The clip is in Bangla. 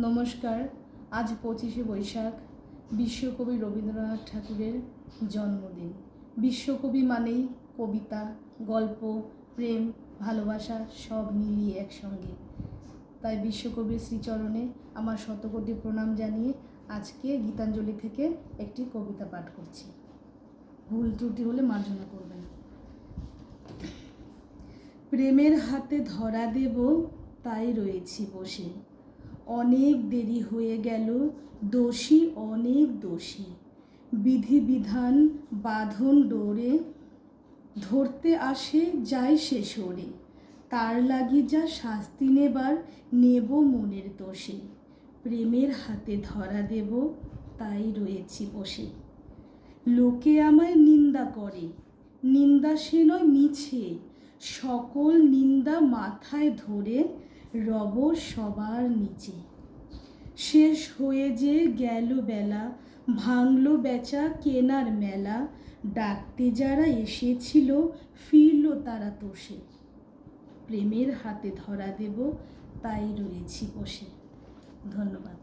নমস্কার। আজ 25শে বৈশাখ, বিশ্বকবি রবীন্দ্রনাথ ঠাকুরের জন্মদিন। বিশ্বকবি মানেই কবিতা, গল্প, প্রেম, ভালোবাসা সব মিলিয়ে একসঙ্গে। তাই বিশ্বকবির শ্রীচরণে আমার শতকোটি প্রণাম জানিয়ে আজকে গীতাঞ্জলি থেকে একটি কবিতা পাঠ করছি। ভুল ত্রুটি হলে মার্জনা করবেন। প্রেমের হাতে ধরা দেব, তাই রয়েছি বসে। অনেক দেরি হয়ে গেল, দোষী অনেক দোষী। বিধিবিধান বাঁধন ডোরে, ধরতে আসে যায় সে সরে। তার লাগি যা শাস্তি নেবার, নেব মনের দোষে। প্রেমের হাতে ধরা দেব, তাই রয়েছি বসে। লোকে আমায় নিন্দা করে, নিন্দা সে নয় মিছে। সকল নিন্দা মাথায় ধরে, রব সবার নিচে। শেষ হয়ে যে গেল বেলা, ভাঙল বেচা কেনার মেলা। ডাকতে যারা এসেছিল, ফিরল তারা তোষে। প্রেমের হাতে ধরা দেব, তাই রয়েছি বসে। ধন্যবাদ।